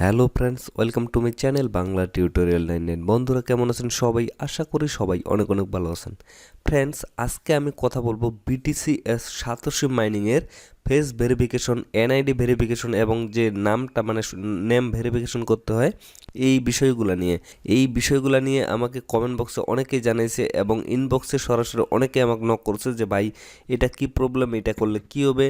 Hello friends, welcome to my channel Bangla tutorial 99। বন্ধুরা কেমন আছেন সবাই? আশা করি সবাই অনেক অনেক ভালো আছেন। ফ্রেন্ডস, আজকে আমি কথা বলবো BTCs সাতোশি মাইনিংয়ের ফেস ভেরিফিকেশন, এনআইডি ভেরিফিকেশন এবং যে নামটা নেম ভেরিফিকেশন করতে হয় এই বিষয়গুলো নিয়ে আমাকে কমেন্ট বক্সে অনেকেই জানিয়েছে এবং ইনবক্সে সরাসরি অনেকে আমাকে নক করছে যে ভাই এটা কি প্রবলেম, এটা করলে কি হবে।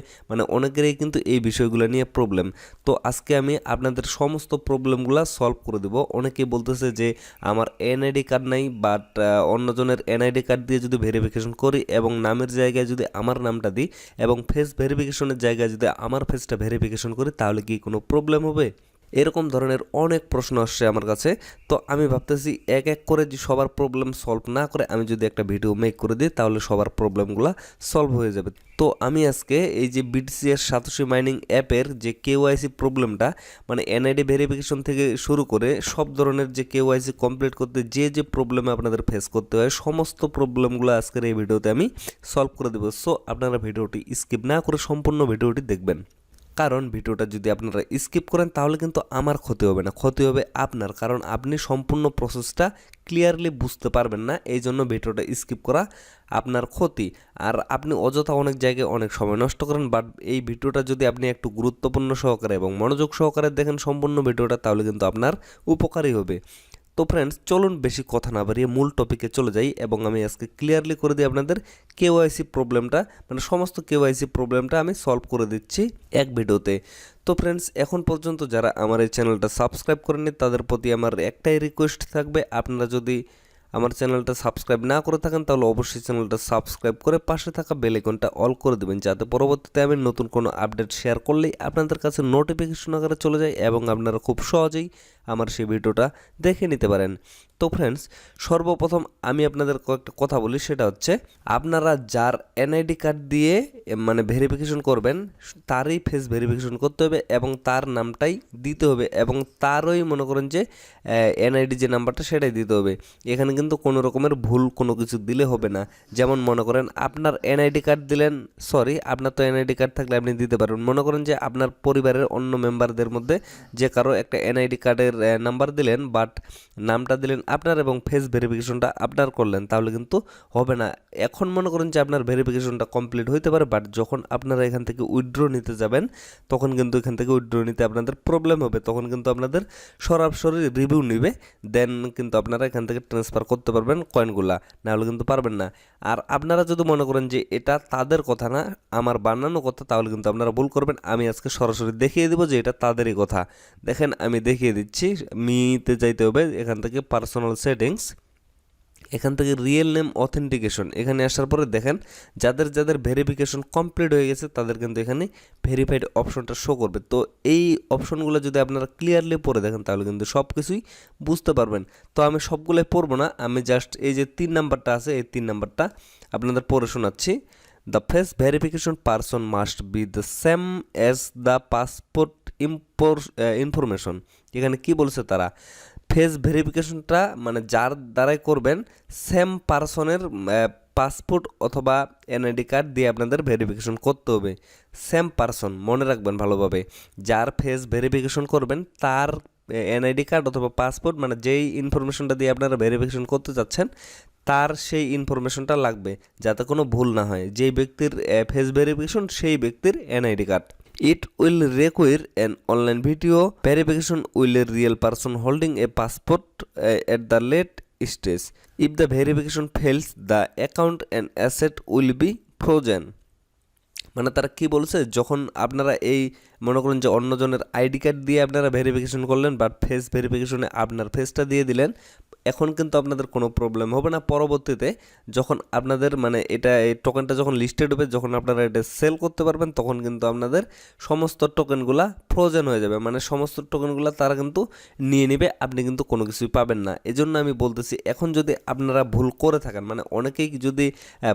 অনেকেরই কিন্তু এই বিষয়গুলো নিয়ে প্রবলেম। তো আজকে আমি আপনাদের সমস্ত প্রবলেমগুলো সলভ করে দেব। অনেকেই বলতেছে যে আমার এনআইডি কার্ড নাই, বাট অন্যজনের এনআইডি কার্ড দিয়ে যদি ভেরিফিকেশন করি এবং নামের জায়গায় যদি আমার নামটা দিই এবং ফেস ভেরিফিকেশনের জায়গায় যদি আমার ফেসটা ভেরিফিকেশন করি তাহলে কি কোনো প্রবলেম হবে? এরকম ধরনের অনেক প্রশ্ন আসছে আমার কাছে। তো আমি ভাবতেছি এক এক করে যে সবার প্রবলেম সলভ না করে আমি যদি একটা ভিডিও মেক করে দিই তাহলে সবার প্রবলেমগুলো সলভ হয়ে যাবে। তো আমি আজকে এই যে BTCs সাতোশি মাইনিং অ্যাপের যে কেওয়াইসি প্রবলেমটা, এনআইডি ভেরিফিকেশন থেকে শুরু করে সব ধরনের যে কেওয়াইসি কমপ্লিট করতে যে প্রবলেম আপনাদের ফেস করতে হয় সমস্ত প্রবলেমগুলো আজকের এই ভিডিওতে আমি সলভ করে দেবো। সো আপনারা ভিডিওটি স্কিপ না করে সম্পূর্ণ ভিডিওটি দেখবেন, কারণ ভিডিওটা যদি আপনারা স্কিপ করেন তাহলে কিন্তু আমার ক্ষতি হবে না, ক্ষতি হবে আপনার, কারণ আপনি সম্পূর্ণ প্রসেসটা ক্লিয়ারলি বুঝতে পারবেন না। এই জন্য ভিডিওটা স্কিপ করা আপনার ক্ষতি, আর আপনি অযথা অনেক জায়গায় অনেক সময় নষ্ট করেন। বাট এই ভিডিওটা যদি আপনি একটু গুরুত্বপূর্ণ সহকারে এবং মনোযোগ সহকারে দেখেন সম্পূর্ণ ভিডিওটা, তাহলে কিন্তু আপনার উপকারী হবে। তো ফ্রেন্ডস, চলুন বেশি কথা না বাড়িয়ে মূল টপিকে চলে যাই এবং আমি আজকে ক্লিয়ারলি করে দিই আপনাদের কেওয়াইসি প্রবলেমটা, সমস্ত কেওয়াইসি প্রবলেমটা আমি সলভ করে দিচ্ছি এক ভিডিওতে। তো ফ্রেন্ডস, এখন পর্যন্ত যারা আমার এই চ্যানেলটা সাবস্ক্রাইব করেননি তাদের প্রতি আমার একটাই রিকোয়েস্ট থাকবে, আপনারা যদি আমার চ্যানেলটা সাবস্ক্রাইব না করে থাকেন তাহলে অবশ্যই চ্যানেলটা সাবস্ক্রাইব করে পাশে থাকা বেল আইকনটা অল করে দেবেন, যাতে পরবর্তীতে আমি নতুন কোনো আপডেট শেয়ার করলেই আপনাদের কাছে নোটিফিকেশন আকারে চলে যায় এবং আপনারা খুব সহজেই আমার সেই ভিডিওটা দেখে নিতে পারেন। তো ফ্রেন্ডস, সর্বপ্রথম আমি আপনাদের কয়েকটা কথা বলি, সেটা হচ্ছে আপনারা যার এনআইডি কার্ড দিয়ে ভেরিফিকেশন করবেন তারই ফেস ভেরিফিকেশন করতে হবে এবং তার নামটাই দিতে হবে এবং তারই মনে করেন যে এনআইডি যে নাম্বারটা সেটাই দিতে হবে। এখানে কিন্তু কোনো রকমের ভুল কোনো কিছু দিলে হবে না। যেমন মনে করেন আপনার এনআইডি কার্ড দিলেন, আপনার তো এনআইডি কার্ড থাকলে আপনি দিতে পারবেন। মনে করেন যে আপনার পরিবারের অন্য মেম্বারদের মধ্যে যে কারো একটা এনআইডি কার্ডের নাম্বার দিলেন, বাট নামটা দিলেন আপনার এবং ফেস ভেরিফিকেশনটা আপনার করলেন, তাহলে কিন্তু হবে না। এখন মনে করেন যে আপনার ভেরিফিকেশনটা কমপ্লিট হইতে পারে, বাট যখন আপনারা এখান থেকে উইথড্র নিতে যাবেন তখন কিন্তু এখান থেকে উইথড্র নিতে আপনাদের প্রবলেম হবে। তখন কিন্তু আপনাদের সরাসরি রিভিউ নেবে, দেন কিন্তু আপনারা এখান থেকে ট্রান্সফার করতে পারবেন কয়েনগুলা, না হলে কিন্তু পারবেন না। আর আপনারা যদি মনে করেন যে এটা তাদের কথা না, আমার বানানো কথা, তাহলে কিন্তু আপনারা ভুল করবেন। আমি আজকে সরাসরি দেখিয়ে দেবো যে এটা তাদেরই কথা। দেখেন আমি দেখিয়ে দিচ্ছি। মিতে যাইতে হবে, এখান থেকে পার্সোনাল সেটিংস, এখান থেকে রিয়েল নেম অথেন্টিকেশন, এখানে আসার পরে দেখেন যাদের যাদের ভেরিফিকেশন কমপ্লিট হয়ে গেছে তাদের কিন্তু এখানে ভেরিফাইড অপশনটা শো করবে। তো এই অপশনগুলো যদি আপনারা ক্লিয়ারলি পড়ে দেখেন তাহলে কিন্তু সব কিছুই বুঝতে পারবেন। তো আমি সবগুলোই পড়বো না, আমি জাস্ট এই যে 3 নাম্বারটা আছে এই 3 নাম্বারটা আপনাদের পড়ে শোনাচ্ছি। The face verification person must be the same as the passport information. এখানে কি বলছে তারা, ফেস ভেরিফিকেশনটা যার দ্বারাই করবেন সেম পারসনের পাসপোর্ট অথবা এনআইডি কার্ড দিয়ে আপনাদের ভেরিফিকেশন করতে হবে। সেম পারসন, মনে রাখবেন ভালোভাবে, যার ফেস ভেরিফিকেশন করবেন তার এনআইডি কার্ড অথবা পাসপোর্ট, যেই ইনফরমেশনটা দিয়ে আপনারা ভেরিফিকেশন করতে চাচ্ছেন তার সেই ইনফরমেশনটা লাগবে, যাতে কোনো ভুল না হয়। যেই ব্যক্তির ফেস ভেরিফিকেশন সেই ব্যক্তির NID card. It will require an online video verification with a real person holding a passport at the late stage. If the verification fails, the account and asset will be frozen. তারা কি বলছে, যখন আপনারা এই মনে করেন যে অন্যজনের আইডি কার্ড দিয়ে আপনারা ভেরিফিকেশন করলেন, বাট ফেস ভেরিফিকেশনে আপনার ফেসটা দিয়ে দিলেন, এখন কিন্তু আপনাদের কোনো প্রবলেম হবে না। পরবর্তীতে যখন আপনাদের এটা এই টোকেনটা যখন লিস্টেড হবে, যখন আপনারা এটা সেল করতে পারবেন, তখন কিন্তু আপনাদের সমস্ত টোকেনগুলা ফ্রোজেন হয়ে যাবে, সমস্ত টোকেনগুলা তারা কিন্তু নিয়ে নেবে, আপনি কিন্তু কোনো কিছুই পাবেন না। এজন্য আমি বলতেছি, এখন যদি আপনারা ভুল করে থাকেন, অনেকেই যদি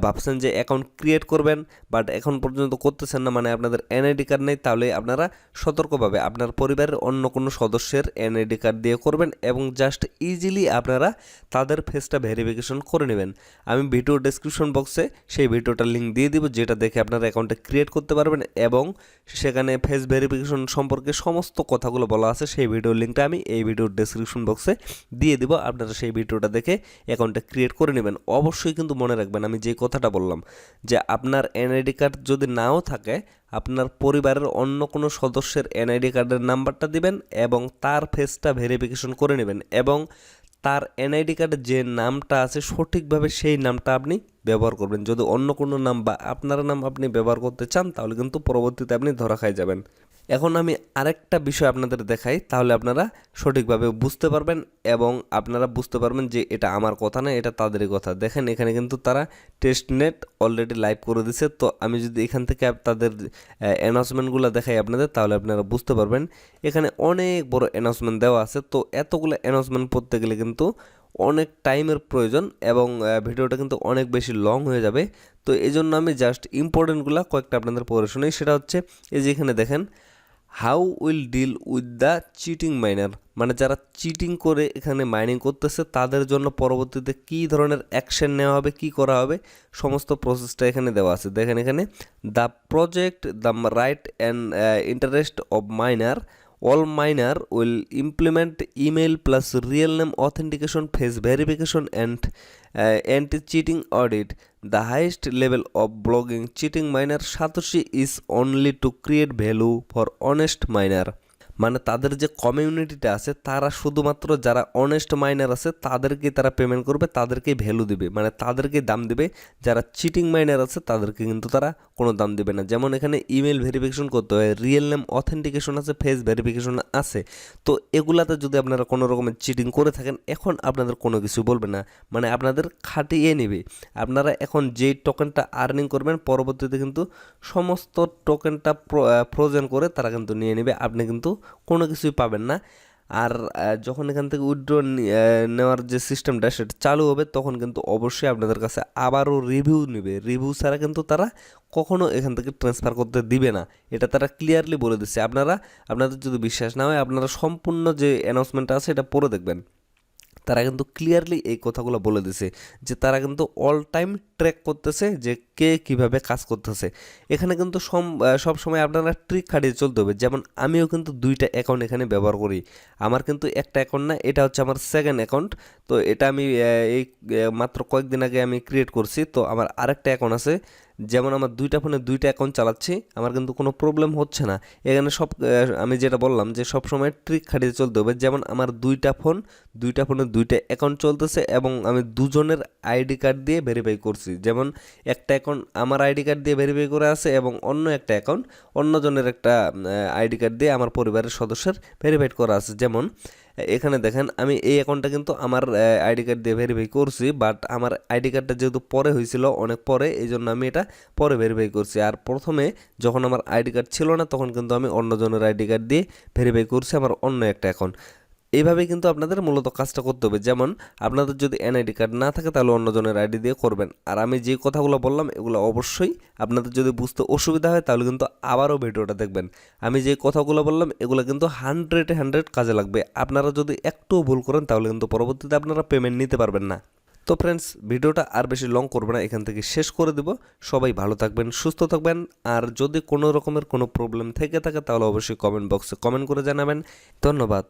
ভাবছেন যে অ্যাকাউন্ট ক্রিয়েট করবেন বাট এখন পর্যন্ত করতেছেন না, আপনাদের এনআইডি কার্ড নেই, তাহলে আপনারা সতর্কভাবে আপনার পরিবারের অন্য কোনো সদস্যের এনআইডি কার্ড দিয়ে করবেন এবং জাস্ট ইজিলি আপনারা আপনারা তাদের ফেসটা ভেরিফিকেশন করে নেবেন। আমি ভিডিও ডেসক্রিপশন বক্সে সেই ভিডিওটার লিঙ্ক দিয়ে দিব, যেটা দেখে আপনারা অ্যাকাউন্টটা ক্রিয়েট করতে পারবেন এবং সেখানে ফেস ভেরিফিকেশন সম্পর্কে সমস্ত কথাগুলো বলা আছে। সেই ভিডিওর লিঙ্কটা আমি এই ভিডিওর ডেসক্রিপশন বক্সে দিয়ে দিব, আপনারা সেই ভিডিওটা দেখে অ্যাকাউন্টটা ক্রিয়েট করে নেবেন। অবশ্যই কিন্তু মনে রাখবেন আমি যে কথাটা বললাম, যে আপনার এনআইডি কার্ড যদি নাও থাকে, আপনার পরিবারের অন্য কোনো সদস্যের এনআইডি কার্ডের নাম্বারটা দিবেন এবং তার ফেসটা ভেরিফিকেশন করে নেবেন এবং তার এনআইডি কার্ডে যে নামটা আছে সঠিকভাবে সেই নামটা আপনি ব্যবহার করবেন। যদি অন্য কোনো নাম বা আপনার নাম আপনি ব্যবহার করতে চান, তাহলে কিন্তু পরবর্তীতে আপনি ধরা খাই যাবেন। এখন আমি আরেকটা বিষয় আপনাদের দেখাই, তাহলে আপনারা সঠিকভাবে বুঝতে পারবেন এবং আপনারা বুঝতে পারবেন যে এটা আমার কথা না, এটা তাদেরই কথা। দেখেন এখানে কিন্তু তারা টেস্ট নেট অলরেডি লাইভ করে দিছে। তো আমি যদি এখান থেকে তাদের অ্যানাউন্সমেন্টগুলো দেখাই আপনাদের, তাহলে আপনারা বুঝতে পারবেন এখানে অনেক বড় অ্যানাউন্সমেন্ট দেওয়া আছে। তো এতগুলো অ্যানাউন্সমেন্ট পড়তে গেলে কিন্তু অনেক টাইমের প্রয়োজন এবং ভিডিওটা কিন্তু অনেক বেশি লং হয়ে যাবে। তো এই জন্য আমি জাস্ট ইম্পর্টেন্টগুলো কয়েকটা আপনাদের পড়ে শুনি। সেটা হচ্ছে এই যে এখানে দেখেন, how will deal with the cheating minor, মানে যারা চিটিং করে এখানে মাইনিং করতেছে তাদের জন্য পরবর্তীতে কী ধরনের অ্যাকশন নেওয়া হবে, কি করা হবে, সমস্ত প্রসেসটা এখানে দেওয়া আছে। দেখেন এখানে the project the right and interest of minor, all miner will implement email plus real name authentication, face verification and anti-cheating audit. The highest level of blogging cheating miner Satoshi is only to create value for honest miner. মানে তাদের যে কমিউনিটিটা আছে তারা শুধুমাত্র যারা honest minor আছে তাদেরকে তারা পেমেন্ট করবে, তাদেরকে ভ্যালু দিবে, মানে তাদেরকে দাম দিবে। যারা চিটিং মাইনার আছে তাদেরকে কিন্তু তারা কোনো দাম দিবে না। যেমন এখানে ইমেল ভেরিফিকেশন করতে হয়, রিয়েল নেম অথেন্টিকেশন আছে, ফেস ভেরিফিকেশন আছে। তো এগুলাতে যদি আপনারা কোনো রকমের চিটিং করে থাকেন, এখন আপনাদের কোনো কিছু বলবে না, মানে আপনাদের খাটিয়ে নেবে। আপনারা এখন যেই টোকেনটা আর্নিং করবেন, পরবর্তীতে কিন্তু সমস্ত টোকেনটা ফ্রোজেন করে তারা কিন্তু নিয়ে নেবে, আপনি কিন্তু কোনো কিছুই পাবেন না। আর যখন এখান থেকে উইথড্র নেওয়ার যে সিস্টেমটা সেটা চালু হবে, তখন কিন্তু অবশ্যই আপনাদের কাছে আবারও রিভিউ নেবে। রিভিউ ছাড়া কিন্তু তারা কখনো এখান থেকে ট্রান্সফার করতে দিবে না, এটা তারা ক্লিয়ারলি বলে দিচ্ছে। আপনাদের যদি বিশ্বাস না হয়, আপনারা সম্পূর্ণ যে অ্যানাউন্সমেন্টটা আছে এটা পড়ে দেখবেন। তারা কিন্তু ক্লিয়ারলি এই কথাগুলো বলে দিছে যে তারা কিন্তু অল টাইম ট্র্যাক করতেছে যে কে কীভাবে কাজ করতেছে। এখানে কিন্তু সব সময় আপনারা ট্রিক খাটিয়ে চলতে হবে। যেমন আমিও কিন্তু দুইটা অ্যাকাউন্ট এখানে ব্যবহার করি, আমার কিন্তু একটা অ্যাকাউন্ট না, এটা হচ্ছে আমার সেকেন্ড অ্যাকাউন্ট। তো এটা আমি এই মাত্র কয়েকদিন আগে আমি ক্রিয়েট করছি। তো আমার আরেকটা অ্যাকাউন্ট আছে, যেমন আমার দুইটা ফোনে দুইটা অ্যাকাউন্ট চালাচ্ছি, আমার কিন্তু কোনো প্রবলেম হচ্ছে না। এখানে আমি যেটা বললাম যে সব সময় ট্রিক খাটিয়ে চলতে হবে। যেমন আমার দুইটা ফোনে দুইটা অ্যাকাউন্ট চলতেছে এবং আমি দুজনের আইডি কার্ড দিয়ে ভেরিফাই করছি। যেমন একটা অ্যাকাউন্ট আমার আইডি কার্ড দিয়ে ভেরিফাই করে আছে এবং অন্য একটা অ্যাকাউন্ট অন্যজনের একটা আইডি কার্ড দিয়ে আমার পরিবারের সদস্যের ভেরিফাইড করা আছে। যেমন এখানে দেখেন আমি এই অ্যাকাউন্টটা কিন্তু আমার আইডি কার্ড দিয়ে ভেরিফাই করছি, বাট আমার আইডি কার্ডটা যেহেতু পরে হয়েছিল, অনেক পরে, এই জন্য আমি এটা পরে ভেরিফাই করছি। আর প্রথমে যখন আমার আইডি কার্ড ছিল না, তখন কিন্তু আমি অন্যজনের আইডি কার্ড দিয়ে ভেরিফাই করছি আমার অন্য একটা অ্যাকাউন্ট। এইভাবে কিন্তু আপনাদের মূলত কাজটা করতে হবে। যেমন আপনাদের যদি এনআইডি কার্ড না থাকে, তাহলে অন্যজনের আইডি দিয়ে করবেন। আর আমি যে কথাগুলো বললাম এগুলো অবশ্যই আপনাদের যদি বুঝতে অসুবিধা হয়, তাহলে কিন্তু আবারও ভিডিওটা দেখবেন। আমি যে কথাগুলো বললাম এগুলো কিন্তু 100 কাজে লাগবে। আপনারা যদি একটুও ভুল করেন, তাহলে কিন্তু পরবর্তীতে আপনারা পেমেন্ট নিতে পারবেন না। তো ফ্রেন্ডস, ভিডিওটা আর বেশি লং করবে না, এখান থেকে শেষ করে দেব। সবাই ভালো থাকবেন, সুস্থ থাকবেন। আর যদি কোনো রকমের কোনো প্রবলেম থেকে থাকে, তাহলে অবশ্যই কমেন্ট বক্সে কমেন্ট করে জানাবেন। ধন্যবাদ।